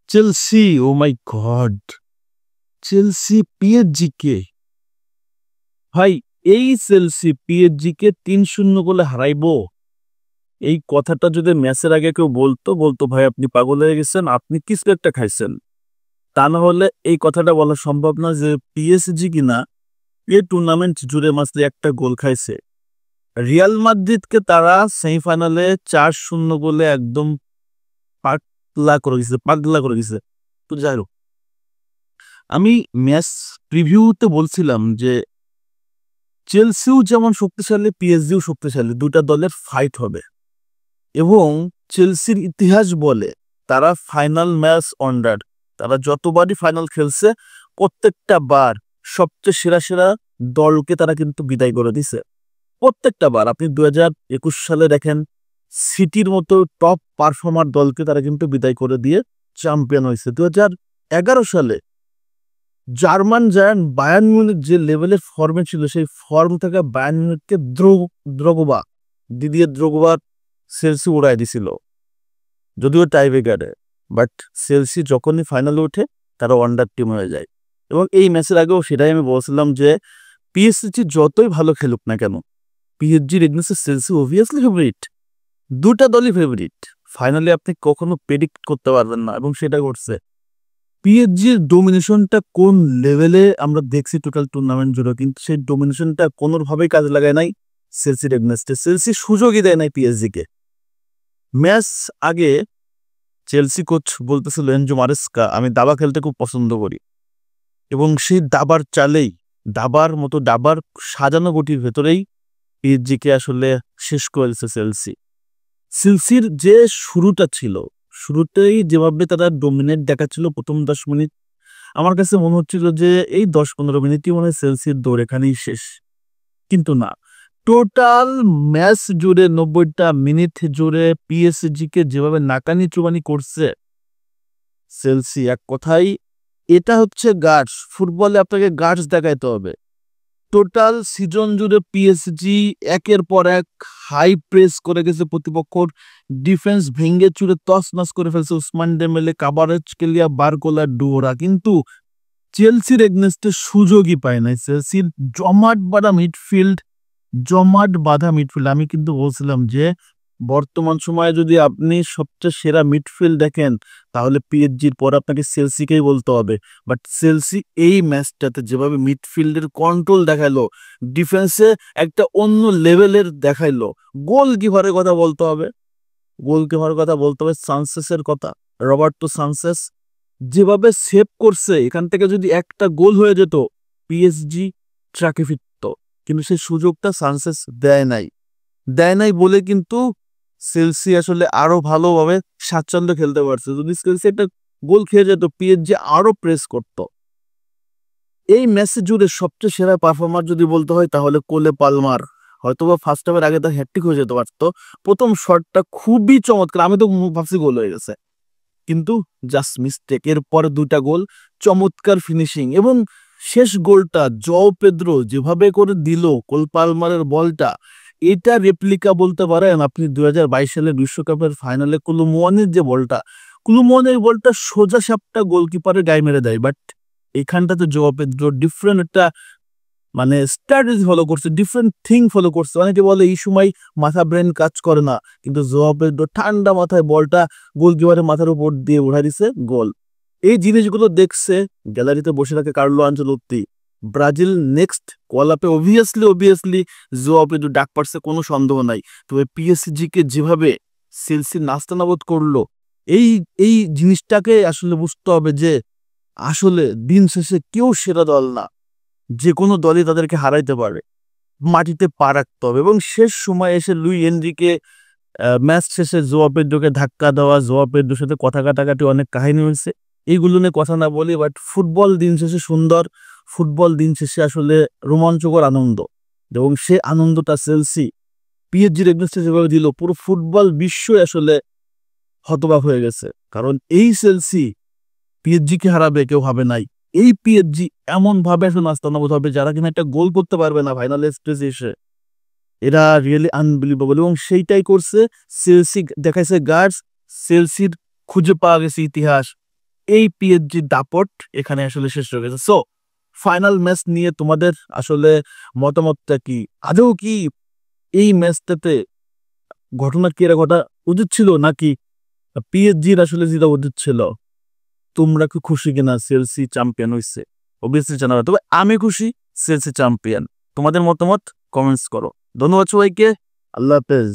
Chelsea, ও মাই god, Chelsea PSG কে, ভাই, এই Chelsea PSG কে 3-0 গোলে হারাইবো, এই কথাটা যদি ম্যাচের আগে কেউ বলতো বলতো ভাই আপনি পাগল হয়ে গেছেন, আপনি কিছু একটা খাইছেন। তা না হলে এই কথাটা বলা সম্ভব না যে পিএসজি কিনা এই টুর্নামেন্ট জুড়ে মাত্র একটা গোল খাইছে। রিয়াল মাদ্রিদকে তারা সেমিফাইনালে 4-0 গোলে একদম পাগলা করে দিছে। তো যাই হোক, আমি ম্যাচ প্রিভিউতে বলছিলাম যে চেলসিও যেমন শক্তিশালী, পিএসজিও শক্তিশালী, দুটা দলের ফাইট হবে। এবং চেলসির ইতিহাস বলে তারা ফাইনাল ম্যাচ অন্ডার, তারা যতবারই ফাইনাল খেলছে প্রত্যেকটা বার সবচেয়ে সেরা সেরা দলকে তারা কিন্তু বিদায় করে দিছে প্রত্যেকটা বার। আপনি 2021 সালে দেখেন, সিটির মতো টপ পারফর্মার দলকে তারা কিন্তু বিদায় করে দিয়ে চ্যাম্পিয়ন হয়েছে। 2011 সালে জার্মান জায়ান্ট বায়ার্ন মিউনিখ যে লেভেলের ফর্মে ছিল, সেই ফর্ম থেকে বায়ার্ন মিউনিখকে দ্রগবা, দিদিয়ে দ্রগবার চেলসি উড়াই দিছিল, যদিও টাইব্রেকারে। বাট চেলসি যখনই ফাইনালে ওঠে তারা ওয়ান্ডার টিম হয়ে যায়। এবং এই ম্যাচের আগেও সেটাই আমি বলছিলাম যে পিএসজি যতই ভালো খেলুক না কেন, পিএসজির এগেইনস্টে চেলসি অবভিয়াসলি ফেভারিট, দুটা দলই ফেভারিট। ফাইনালি আপনি কখনো প্রেডিক্ট করতে পারবেন না, এবং সেটা করছে। পিএসজির ডোমিনেশনটা কোন লেভেলে আমরা দেখছি টোটাল টুর্নামেন্ট জুড়ে, কিন্তু সেই ডোমিনেশনটা কোনোভাবেই কাজে লাগায় নাই চেলসির এগেইনস্টে। চেলসি সুযোগই দেয় নাই পিএসজিকে। ম্যাচ আগে চেলসি কোচ বলতেছিল এনজো মারেস্কা, আমি দাবা খেলতে খুব পছন্দ করি, এবং সেই দাবার চালেই, দাবার মতো দাবার সাজানো গুটির ভেতরেই পিএসজিকে আসলে শেষ করেছে চেলসি। চেলসির যে শুরুটা ছিল, শুরুতেই যেভাবে তারা ডোমিনেট দেখাচ্ছিল প্রথম 10 মিনিট, আমার কাছে মনে হচ্ছিল যে এই 10-15 মিনিটই মনে হয় চেলসির দৌড় এখানেই শেষ। কিন্তু না, টোটাল ম্যাচ জুড়ে 90টা মিনিট জুড়ে পিএসজি কে যেভাবে নাকানি চুবানি করছে চেলসি, এক কথাই এটা হচ্ছে গার্ডস। ফুটবলে আপনাকে গার্ডস দেখাইতে হবে। টোটাল সিজন জুড়ে পিএসজি একের পর এক হাই প্রেস করে গেছে, প্রতিপক্ষর ডিফেন্স ভেঙে চুরে তছনছ করে ফেলছে উসমান ডেম্বেলে, কাভারেজকেলিয়া, বারকোলা, ডুয়োরা, কিন্তু চেলসির এগনেস্টে সুযোগই পায় নাই। চেলসির জমাট বাঁধা মিডফিল্ড। আমি কিন্তু বলছিলাম যে বর্তমান সময়ে যদি আপনি সবচেয়ে সেরা মিডফিল্ড দেখেন তাহলে পিএসজির পর আপনাকে চেলসিকেই বলতে হবে। বাট চেলসি এই ম্যাচটাতে যেভাবে মিডফিল্ডের কন্ট্রোল দেখাইলো, ডিফেন্সে একটা অন্য লেভেলের দেখাইলো। গোলকিপারের কথা বলতে হবে, সানচেসের কথা, রবার্টো সানচেস যেভাবে সেভ করছে, এখান থেকে যদি একটা গোল হয়ে যেত পিএসজি ট্র্যাকে ফিরত, কিন্তু সেই সুযোগটা সানচেস দেয় নাই বলে কিন্তু চেলসি আসলে আরো ভালোভাবে স্বাচ্ছন্দ্য খেলতে পারছে। যদি চেলসি একটা গোল খেয়ে যেত, পিএসজি আরো প্রেস করত। এই ম্যাচে জুড়ে সবচেয়ে সেরা পারফর্মার যদি বলতে হয় তাহলে কোলে পালমার, হয়তোবা ফার্স্ট হাফের আগে তার হ্যাটট্রিক হয়ে যেতে পারতো। প্রথম শটটা খুবই চমৎকার, আমি তো ভাবছি গোল হয়ে গেছে, কিন্তু জাস্ট মিস্টেক। এরপরে দুইটা গোল, চমৎকার ফিনিশিং, এবং শেষ গোলটা জও পেদ্রো যেভাবে করে দিল কোল পালমারের বলটা, এটা রেপ্লিকা বলতে পারেন আপনি 2022 সালের বিশ্বকাপের ফাইনালে কুলুমনের বলটা সোজা সাপটা গোলকিপারের গায়ে মেরে দেয়। বাট এখানটাতে জও পেদ্রো ডিফারেন্ট একটা মানে স্ট্র্যাটেজি ফলো করছে, ডিফারেন্ট থিং ফলো করছে। অনেকে বলে এই সময় মাথা ব্রেন কাজ করে না, কিন্তু জোয়া পেদ্রো ঠান্ডা মাথায় বলটা গোলকিপারের মাথার উপর দিয়ে উঠাই দিছে, গোল। এই জিনিসগুলো দেখছে গ্যালারিতে বসে থাকে কার্লো আনচেলত্তি। ব্রাজিল নেক্সট কোয়ালাপে অবভিয়াসলি জোয়া পেদ্রো ডাক পারছে, কোনো সন্দেহ নাই। তবে পিএসজি কে যেভাবে চেলসি নাস্তানাবুদ করলো, এই এই জিনিসটাকে আসলে বুঝতে হবে যে আসলে দিন শেষে কেউ সেরা দল না, যে কোনো দলই তাদেরকে হারাইতে পারে। মাটিতে পা রাখতে হবে। এবং শেষ সময় এসে লুই এনরিকে ম্যাচ শেষে জোয়া পেদ্রোকে ধাক্কা দেওয়া, জোয়া পেদ্রোর সাথে কথা কাটাকাটি, অনেক কাহিনী হয়েছে, এইগুলো নিয়ে কথা না বলি। বাট ফুটবল দিন শেষে সুন্দর, ফুটবল দিন শেষে আসলে রোমাঞ্চকর আনন্দ, এবং সে আনন্দটা চেলসি পিএসজির এগেইনস্টে যেভাবে দিল, পুরো ফুটবল বিশ্বই আসলে হতবাক হয়ে গেছে। কারণ এই চেলসি পিএসজিকে হারাবে কেউ ভাবে নাই। এই পিএসজি এমন ভাবে আসলে নাস্তানাবুদ হবে, যারা কিনা একটা গোল করতে পারবে না ফাইনাল স্টেজে এসে, এরা রিয়েলি আনবিলিভেবল। এবং সেইটাই করছে চেলসি, দেখাইছে গার্ডস। চেলসির খুঁজে পাওয়া গেছে ইতিহাস, এই পিএসজি দাপট এখানে আসলে শেষ হয়ে গেছে। সো ফাইনাল ম্যাচ নিয়ে তোমাদের আসলে মতামতটা কি? আদৌ কি এই ম্যাচটাতে ঘটনা কি এরা ঘটা উচিত ছিল, নাকি পিএসজির আসলে যেটা উচিত ছিল? তোমরা কি খুশি কিনা চেলসি চ্যাম্পিয়ন হয়েছে? অবভিয়াসলি জানাবে। তবে আমি খুশি চেলসি চ্যাম্পিয়ন। তোমাদের মতামত কমেন্টস করো। ধন্যবাদ সবাইকে। আল্লাহ হাফেজ।